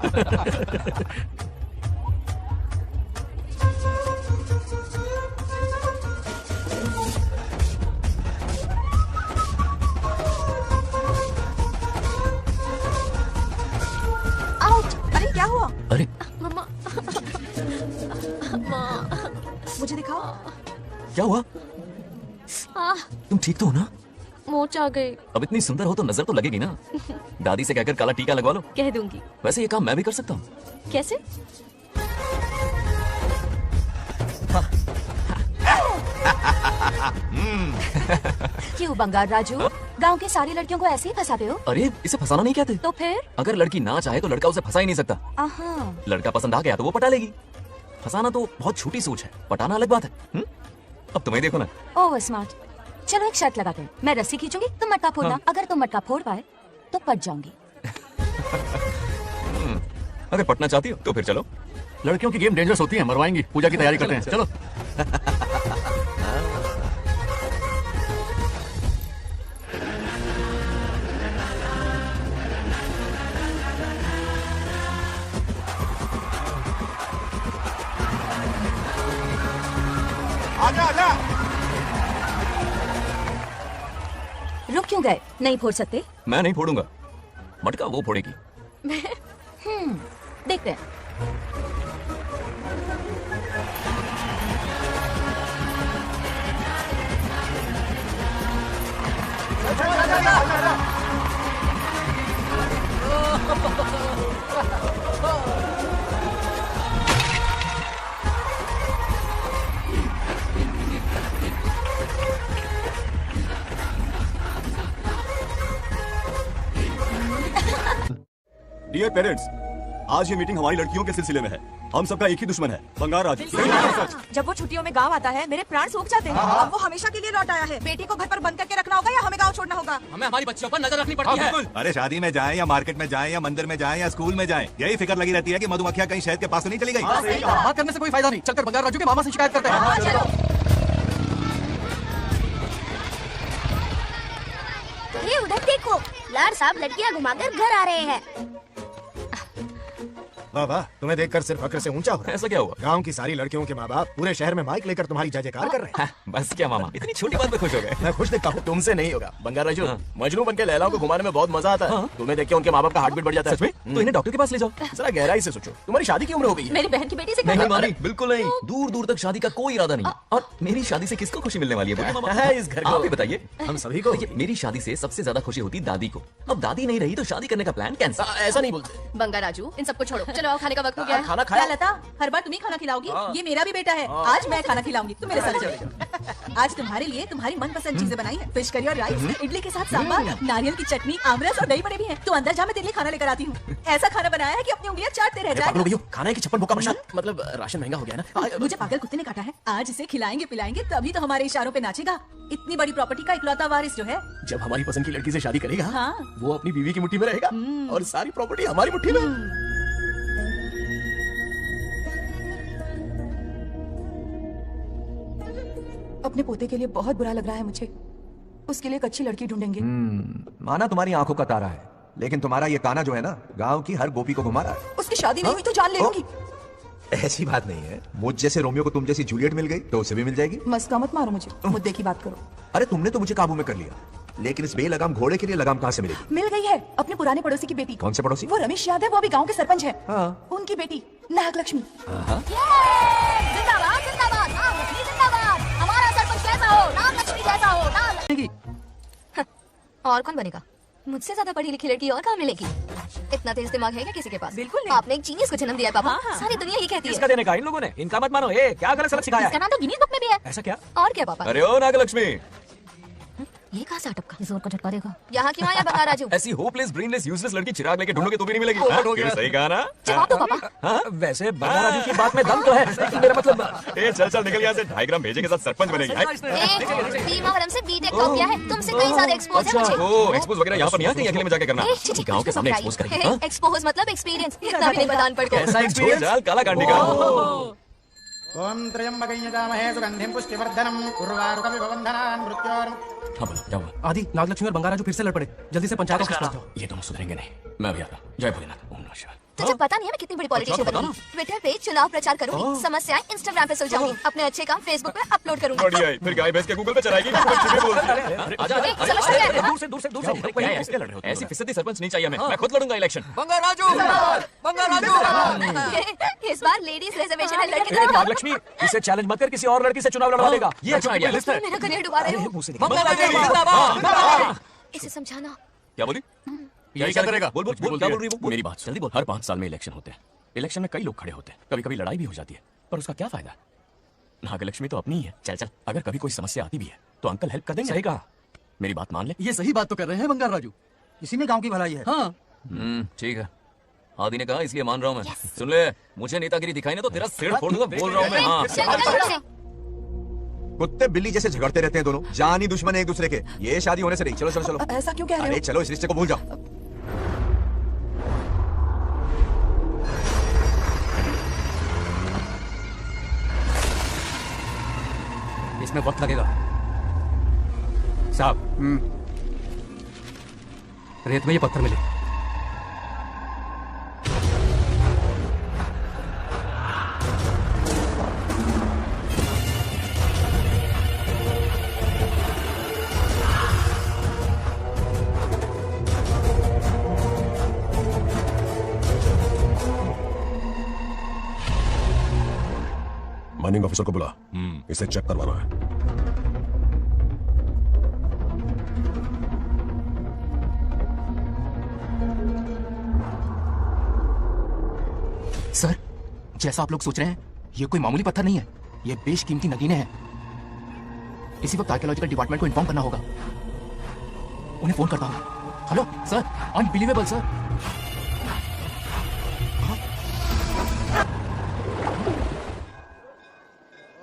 अरे क्या हुआ? अरे मम्मा, माँ, मुझे दिखाओ। क्या हुआ? तुम ठीक तो हो ना? मोच आ गई। अब इतनी सुंदर हो तो नजर तो लगेगी ना। दादी से कहकर काला टीका लगवा लो। कह दूंगी। वैसे ये काम मैं भी कर सकता हूँ। कैसे? क्यों बंगार राजू, गांव की सारी लड़कियों को ऐसे ही फंसाते हो? अरे इसे फंसाना नहीं कहते। तो फिर? अगर लड़की ना चाहे तो लड़का उसे फंसा ही नहीं सकता। लड़का पसंद आ गया तो वो पटा लेगी। फंसाना तो बहुत छोटी सोच है, पटाना अलग बात है। अब तुम्हें देखो ना। Oh smart. चलो एक शर्त लगाते हैं, मैं रस्सी खींचूंगी, तुम मटका फोड़ना। हाँ। अगर तुम मटका फोड़ पाए तो पट जाऊंगी। अगर पटना चाहती हो तो फिर चलो। लड़कियों की गेम डेंजरस होती है, मरवाएंगी। पूजा की तैयारी करते हैं, चलो। आजा आजा। रुक क्यों गए? नहीं फोड़ सकते? मैं नहीं फोड़ूंगा, मटका वो फोड़ेगी। देखते हैं। डियर पेरेंट्स, आज ये मीटिंग हमारी लड़कियों के सिलसिले में है। हम सबका एक ही दुश्मन है, बंगार राजू। जब वो छुट्टियों में गांव आता है मेरे प्राण सूख जाते हैं। अब वो हमेशा के लिए लौट आया है। बेटी को घर पर बंद करके रखना होगा या हमें गांव छोड़ना होगा? हमें हमारी बच्चियों पर नजर रखनी पड़ती है। अरे शादी में जाएं या मार्केट में जाएं या मंदिर में जाएं या स्कूल में जाएं, यही फिक्र लगी रहती है कि मधुमक्खियां कहीं शहद के पास तो नहीं चली गई। बात करने से कोई फायदा नहीं, चलकर बंगार राजू के मामा से शिकायत करते हैं। ये उधर देखो, लाड साहब लड़कियां घुमाकर घर आ रहे हैं। वाह वाह, तुम्हें देखकर सिर्फ फक्र से ऊंचा हो रहा है। ऐसा क्या हुआ? गांव की सारी लड़कियों के माँ बाप पूरे शहर में माइक लेकर तुम्हारी जय जयकार कर रहे हैं। बस क्या मामा, इतनी छोटी बात में खुश हो गए। मैं खुश दिखता हूँ। तुमसे नहीं होगा बंगार राजू। हाँ। मजनू बन के लैलाओं को घुमाने में बहुत मजा आता है। तुम्हें देख के उनके माँ बाप का हार्ट बीट बढ़ जाता है। सच में? तो इन्हें डॉक्टर के पास ले जाओ। जरा गहराई से सोचो, तुम्हारी शादी की उम्र हो गई है। मेरी बहन की बेटी से नहीं मानी, बिल्कुल नहीं। दूर दूर तक शादी का कोई इरादा नहीं। और मेरी शादी से किसको खुशी मिलने वाली है? बोलिए मामा। इस घर को आप ही बताइए। हम सभी को। देखिए, मेरी शादी से सबसे ज्यादा खुशी होती दादी को। अब दादी नहीं रही तो शादी करने का प्लान कैंसिल। ऐसा नहीं बोलते। बंगार राजू, इन सबको छोड़ो, चलो आओ, खाने का वक्त हो गया है। खाना क्या खाया? लता, हर बार तुम ही खाना खिलाओगी? ये मेरा भी बेटा है। आज मैं खाना खिलाऊंगी, तुम मेरे साथ चलो। आज तुम्हारे लिए तुम्हारी मनपसंद चीजें बनाई है। फिश करी और राइस, इडली के साथ सांभर, नारियल की चटनी, आमरस और दही बड़े भी हैं। तू अंदर जा, मैं तेरे लिए खाना लेकर आती हूँ। ऐसा खाना बनाया है कि अपनी उंगलियां चाटते रह जाए। खाना की छप्पन भूखा प्रसाद। मतलब राशन महंगा हो गया ना। मुझे पागल कुत्ते ने काटा है। आज इसे खिलाएंगे पिलाएंगे तभी तो हमारे इशारों पे नाचेगा। इतनी बड़ी प्रॉपर्टी का इकलौता वारिस जो है। जब हमारी पसंद की लड़की से शादी करेगा, हाँ। वो अपनी बीवी की मुट्ठी में रहेगा और सारी प्रॉपर्टी हमारी मुट्ठी में। अपने पोते के लिए बहुत बुरा लग रहा है मुझे। उसके लिए एक अच्छी लड़की ढूंढेंगे। माना तुम्हारी आंखों का तारा है, लेकिन तुम्हारा ये काना जो है ना, गांव की हर गोपी को घुमा रहा है। उसकी शादी नहीं हुई तो जान ले लूंगी। ऐसी बात नहीं है। मुझ जैसे रोमियो को तुम जैसी जूलियट मिल गई तो उसे भी मिल जाएगी। मस्का मत मारो मुझे, मुद्दे की बात करो। अरे तुमने तो मुझे काबू में कर लिया, लेकिन इस बेलगाम घोड़े के लिए लगाम कहाँ से मिलेगी? मिल गई है, अपने पुराने पड़ोसी की बेटी। कौन से पड़ोसी? वो रमेश यादव, वो अभी गांव के सरपंच है। हाँ। उनकी बेटी नागलक्ष्मी। जिंदाबाद जिंदाबाद, नागलक्ष्मी जिंदाबाद। हमारा सरपंच कैसा हो? नागलक्ष्मी जैसा हो। और कौन बनेगा? मुझसे ज्यादा पढ़ी लिखी लड़की और कहाँ मिलेगी? इतना तेज दिमाग है क्या किसी के पास? बिल्कुल नहीं। आपने एक जीनियस को जन्म दिया है पापा। हाँ। सारी दुनिया ये कहती है। इसका देने का इन लोगों ने, इनका मत मानो। ए, क्या गलत सबक सिखाया इसका है? नाम तो गिनीज बुक में भी है। ऐसा क्या? और क्या पापा? अरे ओ नागलक्ष्मी, ये कहाँ से अटका? जोर को झटका देगा। यहाँ क्यों आया बंगार राजू? ऐसी होपलेस ब्रेनलेस यूजलेस लड़की चिराग लेके ढूंढोगे तो भी नहीं मिलेगी। ओवर हाँ, हो फिर गया। सही कहा ना? जवाब दो पापा। हाँ? वैसे बंगार राजू की बात में दम तो है, लेकिन मेरा मतलब। ए, चल चल निकल यहाँ से। 2.5 ग्राम भेजे के साथ सरपंच बनेगी। भीमावरम से बीटेक टॉप किया है, तुमसे कई सारे एक्सपोज है मुझे। ओ, एक्सपोज वगैरह यहाँ पर नहीं, कहीं अकेले में जाके करना। गाँव के सामने एक्सपोज करेंगे। हाँ? एक्सपोज मतलब एक्सपीरियंस, इतना भी नहीं बता अनपढ़ को। ऐसा एक्सपीरियंस? चल काला कांडी का। ओम त्र्यंबकं यजामहे सुगंधिं पुष्टिवर्धनम् उर्वारुकमिव बन्धनान् मृत्योर्मुक्तिम्। हाँ बोलो, क्या हुआ? आदि नागलक्ष्मी और बंगार राजू फिर से लड़ पड़े। जल्दी से पंचायत ऑफिस पहुंच जाओ। ये दोनों सुधरेंगे नहीं। मैं भी आता। जय भोलेनाथ। ओम नमः शिवाय। तुझे पता नहीं है मैं कितनी बड़ी पॉलिटिशियन बता बनूंगी। ट्विटर पे चुनाव प्रचार करूंगी, समस्याएं इंस्टाग्राम पे सुलझाऊंगी, अपने अच्छे काम फेसबुक पे अपलोड करूंगी। बढ़िया है, फिर गाय भैंस के गूगल पे चलाएगी। आजा दूर से क्या है? ऐसे लड़ रहे हो? ऐसी फिसदी सरपंच नहीं चाहिए मैं खुद लड़ूंगा इलेक्शन। बंगा राजू इस बार लेडीज रिजर्वेशन है, लड़के अरे नागलक्ष्मी, इसे चैलेंज मत कर, किसी और लड़की से चुनाव लड़वा देगा। ये अच्छा आइडिया है। मेरा करियर डुबा रहे हो। बंगा राजू जिंदाबाद। इसे समझाना। क्या बोली? यही क्या करेगा? बोल क्या बोल रही है वो? मेरी बात जल्दी बोल। हर 5 साल में इलेक्शन होते हैं। इलेक्शन में कई लोग खड़े होते हैं, कभी कभी लड़ाई भी हो जाती है, पर उसका क्या फायदा? नागलक्ष्मी तो अपनी ही है। चल अगर कभी कोई समस्या आती भी है तो अंकल हेल्प कर देंगे। सही कहा। मेरी बात मान ले। ये सही बात तो कर रहे हैं बंगाल राजू, इसी में गांव की भलाई है। हाँ ठीक है, आदि ने कहा इसलिए मान रहा हूँ मैं। सुन ले, मुझे नेतागिरी दिखाई ना तो तेरा सिर फोड़ दूंगा, बोल रहा हूँ मैं। हाँ कुत्ते बिल्ली जैसे झगड़ते रहते हैं दोनों, जानी दुश्मन है एक दूसरे के। ये शादी होने से नहीं। चलो चलो चलो। ऐसा क्यों कह रहे अरे हो? चलो, इस रिश्ते को भूल जाओ। इसमें वक्त लगेगा साहब। रेत में ये पत्थर मिले। माइनिंग ऑफिसर को बुला, इसे चेक करवाना है। सर, जैसा आप लोग सोच रहे हैं, ये कोई मामूली पत्थर नहीं है, ये बेशकीमती नगीने हैं। इसी वक्त आर्कियोलॉजिकल डिपार्टमेंट को इन्फॉर्म करना होगा। उन्हें फोन करता हूँ। Hello sir, unbelievable sir.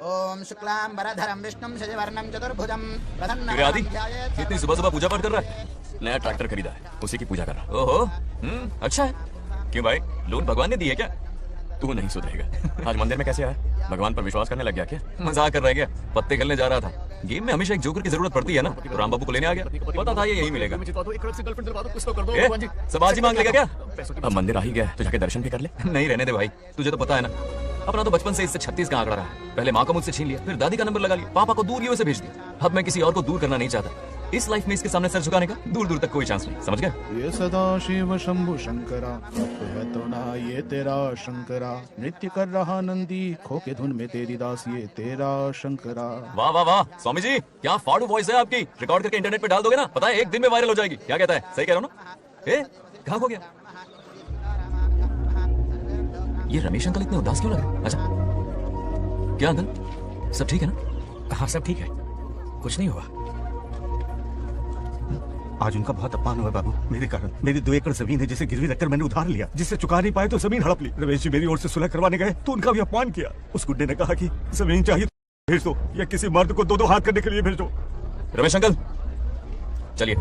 ओम शुक्लांबरधरं विष्णुं शशिवर्णं चतुर्भुजं अरे आदि, इतनी सुबह सुबह पूजा पाठ कर रहा है? नया ट्रैक्टर खरीदा है, उसी की पूजा कर रहा। ओहो, अच्छा है। क्यों भाई, लोन भगवान ने दी है क्या? तू नहीं सुधरेगा। आज मंदिर में कैसे आया? भगवान पर विश्वास करने लग गया क्या? मजाक कर रहा है क्या? पत्ते खेलने जा रहा था। गेम में हमेशा एक जोकर की जरूरत पड़ती है ना, तो राम बाबू को लेने आ गया। पता था ये यही मिलेगा। सब आज ही मांग लेगा क्या? अब मंदिर आ ही गया तो जाके दर्शन भी कर ले। नहीं रहने दे भाई, तुझे तो पता है ना, अपना तो बचपन से इससे 36 का आंकड़ा रहा है। पहले माँ को मुझसे छीन लिया, फिर दादी का नंबर लगा लिया, पापा को दूर से भेज दिया। अब मैं किसी और को दूर करना नहीं चाहता। इस लाइफ में इसके सामने सर झुकाने का दूर दूर तक कोई चांस नहीं, समझ गए? ये सदा शिव शंभु शंकरा, तप है तो ना ये तेरा शंकरा। नृत्य कर रहा नंदी, खो के धुन में तेरी दास, ये तेरा शंकरा। वाह वाह वाह, स्वामी जी क्या फाड़ू वॉइस है आपकी। रिकॉर्ड करके इंटरनेट पे डाल दोगे ना, पता है 1 दिन में वायरल हो जाएगी। क्या कहता है? सही कह रहा हूं ना? कहाँ हो गया ये रमेश अंकल? इतने उदास क्यों लगे? अच्छा क्या अंकल, सब ठीक है ना? हाँ सब ठीक है, कुछ नहीं हुआ। आज उनका बहुत अपमान हुआ बाबू, मेरे कारण। मेरी 2 एकड़ जमीन है जिसे गिरवी रखकर मैंने उधार लिया, जिससे चुका नहीं पाए तो जमीन हड़प ली। रमेश जी मेरी ओर से सुलह करवाने गए तो उनका भी अपमान किया। उस गुड्डे ने कहा कि जमीन चाहिए तो भेज दो, या किसी मर्द को 2-2 हाथ करने के लिए भेज दो। रमेश अंकल चलिए।